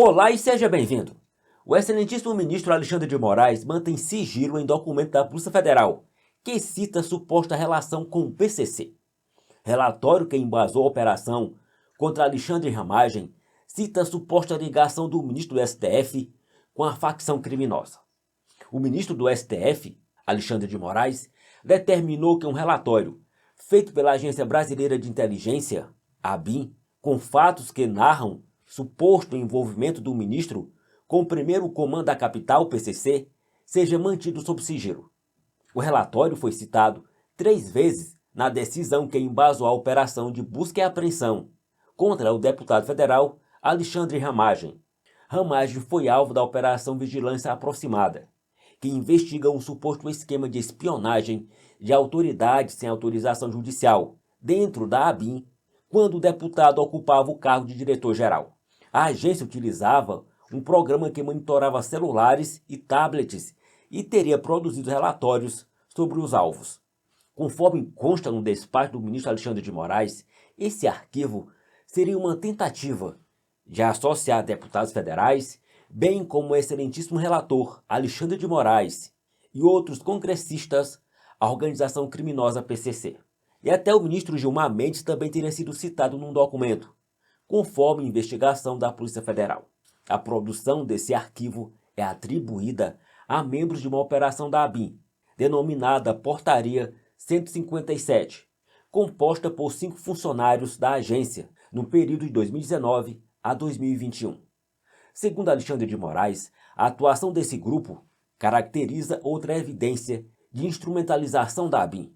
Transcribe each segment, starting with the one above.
Olá e seja bem-vindo. O excelentíssimo ministro Alexandre de Moraes mantém sigilo em documento da Polícia Federal, que cita suposta relação com o PCC. Relatório que embasou a operação contra Alexandre Ramagem cita a suposta ligação do ministro do STF com a facção criminosa. O ministro do STF, Alexandre de Moraes, determinou que um relatório feito pela Agência Brasileira de Inteligência, ABIN, com fatos que narram suposto envolvimento do ministro com o primeiro comando da capital, PCC, seja mantido sob sigilo. O relatório foi citado 3 vezes na decisão que embasou a operação de busca e apreensão contra o deputado federal Alexandre Ramagem. Ramagem foi alvo da Operação Vigilância Aproximada, que investiga um suposto esquema de espionagem de autoridades sem autorização judicial dentro da ABIN, quando o deputado ocupava o cargo de diretor-geral. A agência utilizava um programa que monitorava celulares e tablets e teria produzido relatórios sobre os alvos. Conforme consta no despacho do ministro Alexandre de Moraes, esse arquivo seria uma tentativa de associar deputados federais, bem como o excelentíssimo relator Alexandre de Moraes e outros congressistas à organização criminosa PCC. E até o ministro Gilmar Mendes também teria sido citado num documento, conforme investigação da Polícia Federal. A produção desse arquivo é atribuída a membros de uma operação da ABIN, denominada Portaria 157, composta por 5 funcionários da agência no período de 2019 a 2021. Segundo Alexandre de Moraes, a atuação desse grupo caracteriza outra evidência de instrumentalização da ABIN.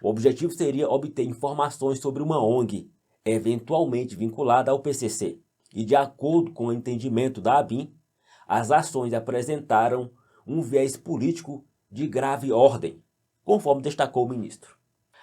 O objetivo seria obter informações sobre uma ONG, eventualmente vinculada ao PCC, e de acordo com o entendimento da ABIN, as ações apresentaram um viés político de grave ordem, conforme destacou o ministro.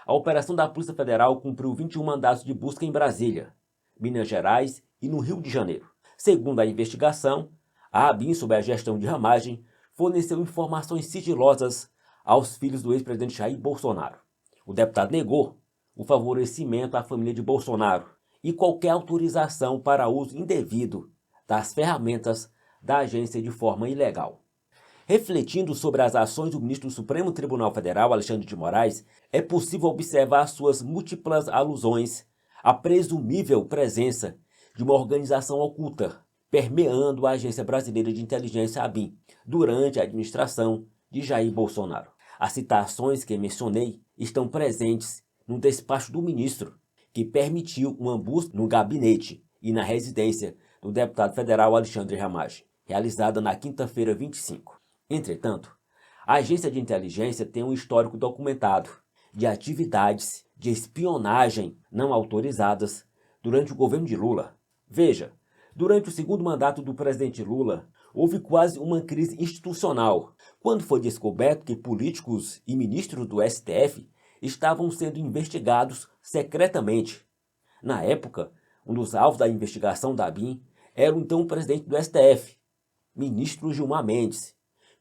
A operação da Polícia Federal cumpriu 21 mandatos de busca em Brasília, Minas Gerais e no Rio de Janeiro. Segundo a investigação, a ABIN, sob a gestão de Ramagem, forneceu informações sigilosas aos filhos do ex-presidente Jair Bolsonaro. O deputado negou o favorecimento à família de Bolsonaro e qualquer autorização para uso indevido das ferramentas da agência de forma ilegal. Refletindo sobre as ações do ministro do Supremo Tribunal Federal, Alexandre de Moraes, é possível observar suas múltiplas alusões à presumível presença de uma organização oculta permeando a Agência Brasileira de Inteligência, ABIN, durante a administração de Jair Bolsonaro. As citações que mencionei estão presentes no despacho do ministro, que permitiu uma busca no gabinete e na residência do deputado federal Alexandre Ramagem, realizada na quinta-feira 25. Entretanto, a agência de inteligência tem um histórico documentado de atividades de espionagem não autorizadas durante o governo de Lula. Veja, durante o segundo mandato do presidente Lula, houve quase uma crise institucional, quando foi descoberto que políticos e ministros do STF estavam sendo investigados secretamente. Na época, um dos alvos da investigação da ABIN era o então presidente do STF, ministro Gilmar Mendes,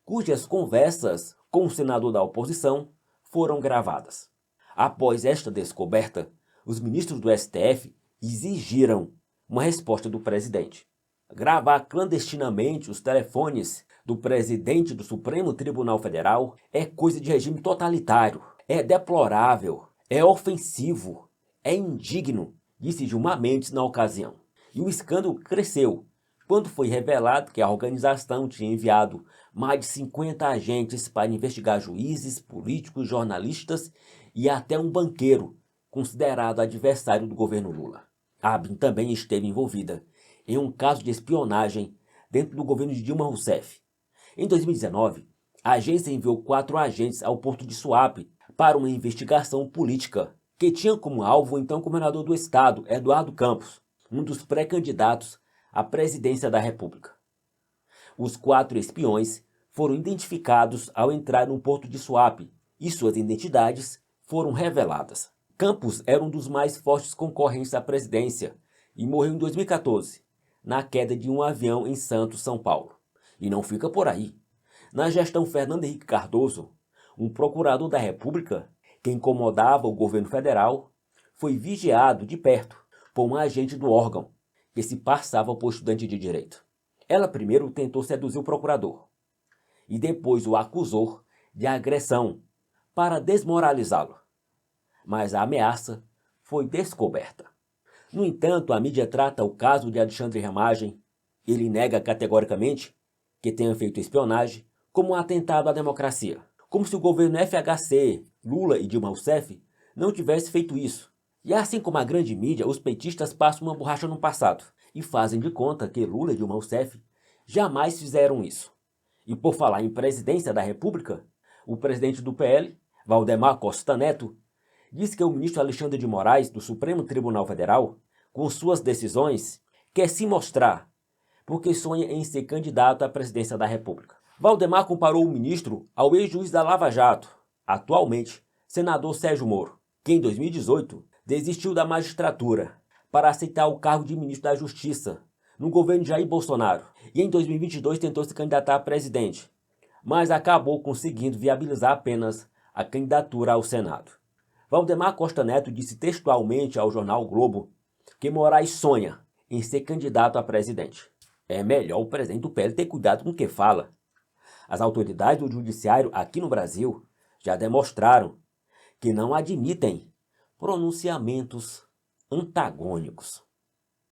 cujas conversas com o senador da oposição foram gravadas. Após esta descoberta, os ministros do STF exigiram uma resposta do presidente. Gravar clandestinamente os telefones do presidente do Supremo Tribunal Federal é coisa de regime totalitário, é deplorável, é ofensivo, é indigno, disse Gilmar Mendes na ocasião. E o escândalo cresceu quando foi revelado que a organização tinha enviado mais de 50 agentes para investigar juízes, políticos, jornalistas e até um banqueiro, considerado adversário do governo Lula. A ABIN também esteve envolvida em um caso de espionagem dentro do governo de Dilma Rousseff. Em 2019, a agência enviou 4 agentes ao porto de Suape para uma investigação política que tinha como alvo o então governador do estado, Eduardo Campos, um dos pré-candidatos à presidência da República. Os 4 espiões foram identificados ao entrar no porto de Suape e suas identidades foram reveladas. Campos era um dos mais fortes concorrentes à presidência e morreu em 2014, na queda de um avião em Santos, São Paulo. E não fica por aí. Na gestão Fernando Henrique Cardoso, um procurador da República que incomodava o governo federal foi vigiado de perto por um agente do órgão que se passava por estudante de direito. Ela primeiro tentou seduzir o procurador e depois o acusou de agressão para desmoralizá-lo. Mas a ameaça foi descoberta. No entanto, a mídia trata o caso de Alexandre Ramagem, ele nega categoricamente que tenha feito espionagem, como um atentado à democracia. Como se o governo FHC, Lula e Dilma Rousseff não tivesse feito isso. E assim como a grande mídia, os petistas passam uma borracha no passado e fazem de conta que Lula e Dilma Rousseff jamais fizeram isso. E por falar em presidência da República, o presidente do PL, Valdemar Costa Neto, disse que o ministro Alexandre de Moraes, do Supremo Tribunal Federal, com suas decisões, quer se mostrar porque sonha em ser candidato à presidência da República. Valdemar comparou o ministro ao ex-juiz da Lava Jato, atualmente senador Sérgio Moro, que em 2018 desistiu da magistratura para aceitar o cargo de ministro da Justiça no governo de Jair Bolsonaro e em 2022 tentou se candidatar a presidente, mas acabou conseguindo viabilizar apenas a candidatura ao Senado. Valdemar Costa Neto disse textualmente ao jornal o Globo que Moraes sonha em ser candidato a presidente. É melhor o presidente do PL ter cuidado com o que fala. As autoridades do judiciário aqui no Brasil já demonstraram que não admitem pronunciamentos antagônicos.